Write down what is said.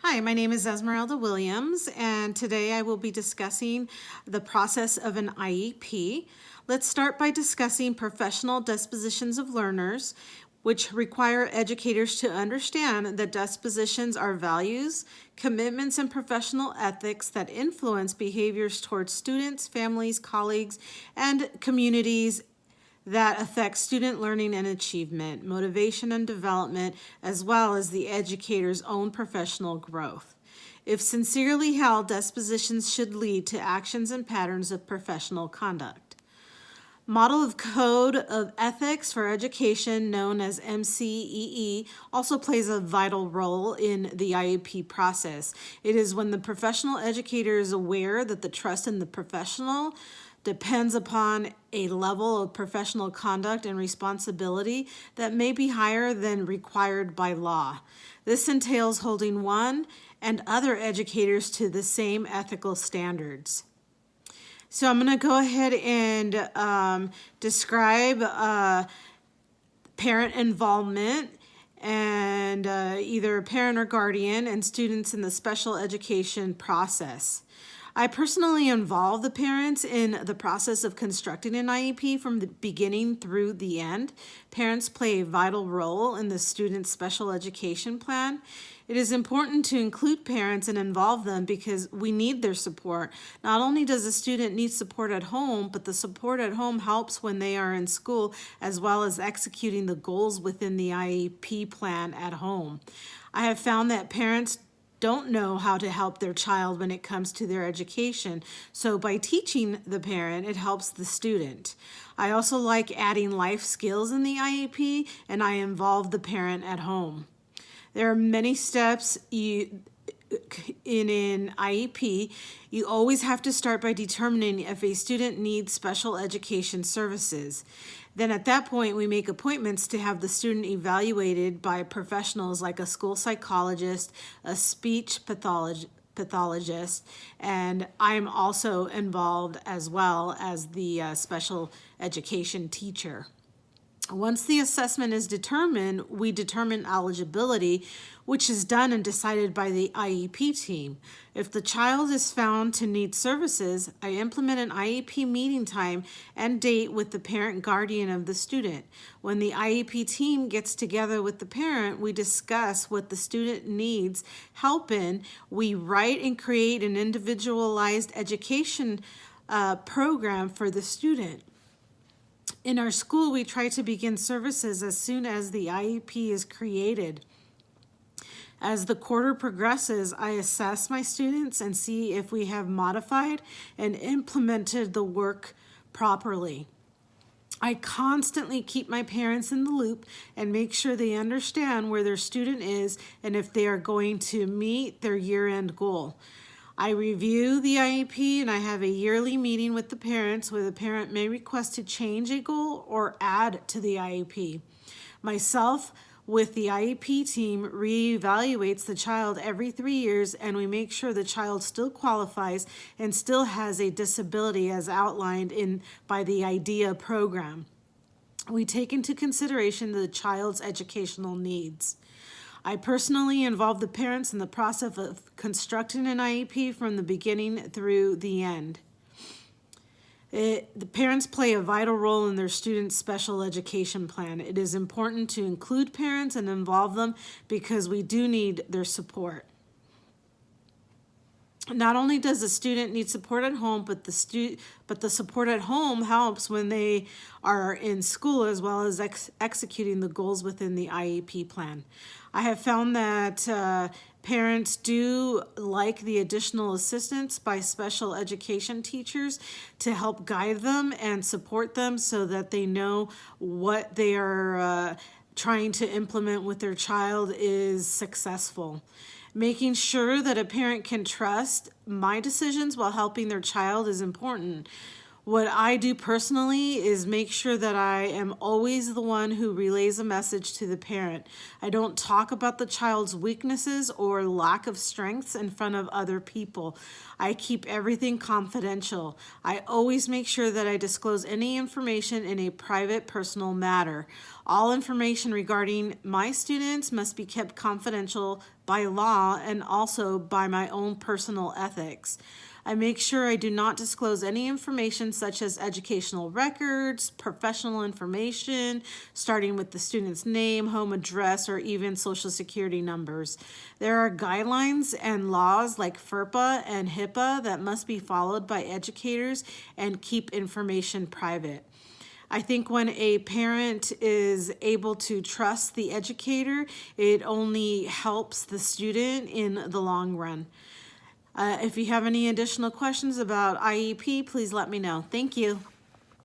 Hi, my name is Esmeralda Williams, and today I will be discussing the process of an IEP. Let's start by discussing professional dispositions of learners, which require educators to understand that dispositions are values, commitments, and professional ethics that influence behaviors towards students, families, colleagues, and communities that affect student learning and achievement, motivation and development, as well as the educator's own professional growth. If sincerely held, dispositions should lead to actions and patterns of professional conduct. Model of Code of Ethics for Education, known as MCEE, also plays a vital role in the IEP process. It is when the professional educator is aware that the trust in the professional depends upon a level of professional conduct and responsibility that may be higher than required by law. This entails holding one and other educators to the same ethical standards. So I'm going to go ahead and describe parent involvement and either parent or guardian and students in the special education process. I personally involve the parents in the process of constructing an IEP from the beginning through the end. Parents play a vital role in the student's special education plan. It is important to include parents and involve them because we need their support. Not only does a student need support at home, but the support at home helps when they are in school, as well as executing the goals within the IEP plan at home. I have found that parents don't know how to help their child when it comes to their education. So by teaching the parent, it helps the student. I also like adding life skills in the IEP, and I involve the parent at home. There are many steps in an IEP. You always have to start by determining if a student needs special education services. Then at that point, we make appointments to have the student evaluated by professionals like a school psychologist, a speech pathologist, and I'm also involved as well as the special education teacher. Once the assessment is determined, we determine eligibility, which is done and decided by the IEP team. If the child is found to need services, I implement an IEP meeting time and date with the parent guardian of the student. When the IEP team gets together with the parent, we discuss what the student needs help in. We write and create an individualized education program for the student. In our school, we try to begin services as soon as the IEP is created. As the quarter progresses, I assess my students and see if we have modified and implemented the work properly. I constantly keep my parents in the loop and make sure they understand where their student is and if they are going to meet their year-end goal. I review the IEP and I have a yearly meeting with the parents where the parent may request to change a goal or add to the IEP. Myself with the IEP team reevaluates the child every 3 years, and we make sure the child still qualifies and still has a disability as outlined by the IDEA program. We take into consideration the child's educational needs. I personally involve the parents in the process of constructing an IEP from the beginning through the end. The parents play a vital role in their students' special education plan. It is important to include parents and involve them because we do need their support. Not only does the student need support at home, but the support at home helps when they are in school, as well as executing the goals within the IEP plan. I have found that parents do like the additional assistance by special education teachers to help guide them and support them so that they know what they are trying to implement with their child is successful. Making sure that a parent can trust my decisions while helping their child is important. What I do personally is make sure that I am always the one who relays a message to the parent. I don't talk about the child's weaknesses or lack of strengths in front of other people. I keep everything confidential. I always make sure that I disclose any information in a private, personal matter. All information regarding my students must be kept confidential by law and also by my own personal ethics. I make sure I do not disclose any information such as educational records, professional information, starting with the student's name, home address, or even social security numbers. There are guidelines and laws like FERPA and HIPAA that must be followed by educators and keep information private. I think when a parent is able to trust the educator, it only helps the student in the long run. If you have any additional questions about IEP, please let me know. Thank you.